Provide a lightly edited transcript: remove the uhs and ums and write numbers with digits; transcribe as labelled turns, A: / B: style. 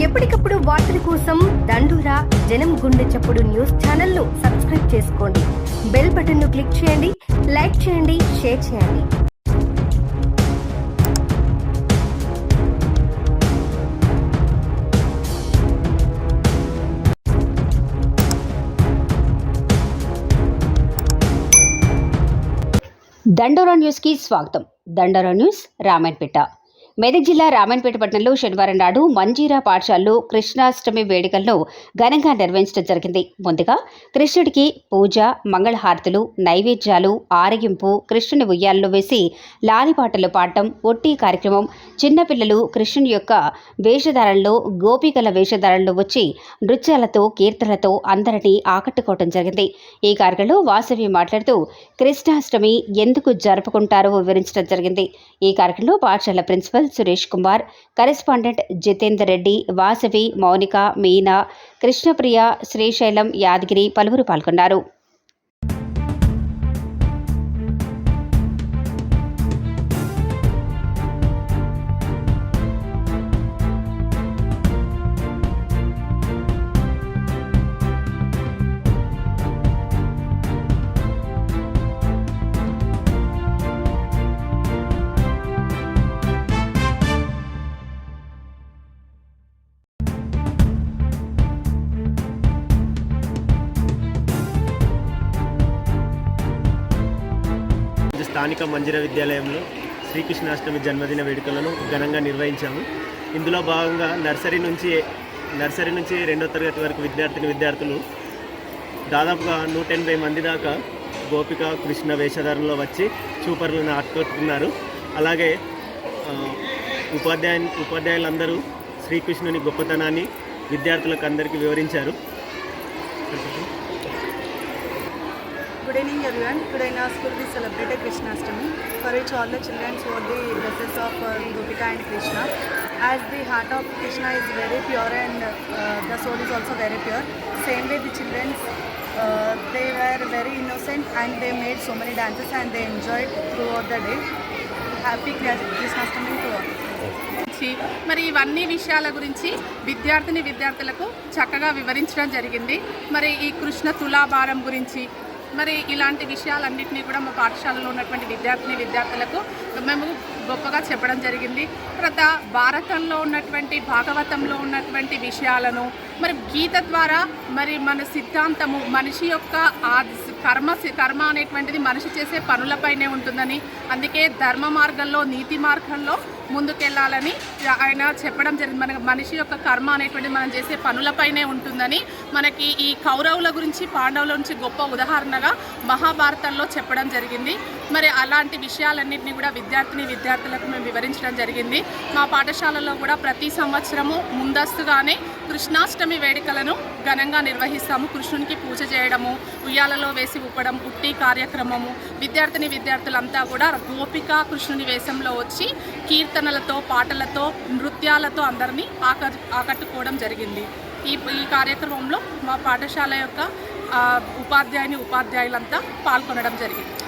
A: ఎప్పటికప్పుడు వార్తల కోసం దండూరా జనం గుండె చప్పుడు న్యూస్ ఛానల్ ను సబ్స్క్రైబ్ చేసుకోండి. బెల్ బటన్ ను క్లిక్ చేయండి, లైక్ చేయండి, షేర్ చేయండి.
B: దండోరా న్యూస్ కి స్వాగతం. దండోరా న్యూస్ రామాయణపేట. మెదక్ జిల్లా రామాయణపేట పట్టణంలో శనివారం నాడు మంజీరా పాఠశాలలో కృష్ణాష్టమి వేడుకలను ఘనంగా నిర్వహించడం జరిగింది. ముందుగా కృష్ణుడికి పూజ, మంగళహారతులు, నైవేద్యాలు, ఆరగింపు, కృష్ణుని ఉయ్యాలలో వేసి లాలిపాటలు పాడటం, ఒట్టి కార్యక్రమం. చిన్నపిల్లలు కృష్ణుని యొక్క వేషధారణలో, గోపికల వేషధారణలో వచ్చి నృత్యాలతో, కీర్తనలతో అందరినీ ఆకట్టుకోవడం జరిగింది. ఈ కార్యక్రమంలో వాసవి మాట్లాడుతూ కృష్ణాష్టమి ఎందుకు జరుపుకుంటారో వివరించడం జరిగింది. ఈ కార్యక్రమంలో పాఠశాల ప్రిన్సిపల్ సురేష్ కుమార్, కరెస్పాండెంట్ జితేందర్ రెడ్డి, వాసవి, మౌనిక, మీనా, కృష్ణప్రియ, శ్రీశైలం, యాదగిరి పలువురు పాల్గొన్నారు.
C: స్థానిక మంజీరా విద్యాలయంలో శ్రీకృష్ణాష్టమి జన్మదిన వేడుకలను ఘనంగా నిర్వహించాము. ఇందులో భాగంగా నర్సరీ నుంచి 2వ తరగతి వరకు విద్యార్థులు దాదాపుగా 180 మంది దాకా గోపిక కృష్ణ వేషధారణలో వచ్చి చూపరులను ఆకట్టుకున్నారు. అలాగే ఉపాధ్యాయులందరూ శ్రీకృష్ణుని గొప్పతనాన్ని విద్యార్థులకు అందరికీ వివరించారు.
D: Good evening everyone. Today in our school we celebrated Krishnastami, for which all the children wore the dresses of Gopika and Krishna. As the heart of Krishna is very pure and the soul is also very pure, same way the children they were very innocent and they made so many dances and they enjoyed throughout the day. Happy Krishnastami to all.
E: మరి ఇవన్నీ విషయాల గురించి విద్యార్థులకు చక్కగా వివరించడం జరిగింది. మరి ఈ కృష్ణ తులాభారం గురించి మరి ఇలాంటి విషయాలన్నింటినీ కూడా మా పాఠశాలలో ఉన్నటువంటి విద్యార్థులకు మేము గొప్పగా చెప్పడం జరిగింది. తర్వాత భారతంలో ఉన్నటువంటి, భాగవతంలో ఉన్నటువంటి విషయాలను, మరి గీత ద్వారా మరి మన సిద్ధాంతము మనిషి యొక్క కర్మ అనేటువంటిది మనిషి చేసే పనులపైనే ఉంటుందని, అందుకే ధర్మ మార్గంలో, నీతి మార్గంలో ముందుకెళ్ళాలని ఆయన చెప్పడం జరిగింది. మన మనిషి యొక్క కర్మ అనేటువంటిది మనం చేసే పనులపైనే ఉంటుందని మనకి ఈ కౌరవుల గురించి, పాండవుల గురించి గొప్ప ఉదాహరణగా మహాభారతంలో చెప్పడం జరిగింది. మరి అలాంటి విషయాలన్నింటినీ కూడా విద్యార్థులకు మేము వివరించడం జరిగింది. మా పాఠశాలలో కూడా ప్రతి సంవత్సరము ముందస్తుగానే కృష్ణాష్టమి వేడుకలను ఘనంగా నిర్వహిస్తాము. కృష్ణునికి పూజ చేయడము, ఉయ్యాలలో వేసి ఊపడం, ఉట్టి కార్యక్రమము, విద్యార్థులంతా కూడా గోపిక కృష్ణుని వేషంలో వచ్చి కీర్తనలతో, పాటలతో, నృత్యాలతో అందరినీ ఆకట్టుకోవడం జరిగింది. ఈ కార్యక్రమంలో మా పాఠశాల యొక్క ఉపాధ్యాయులంతా పాల్గొనడం జరిగింది.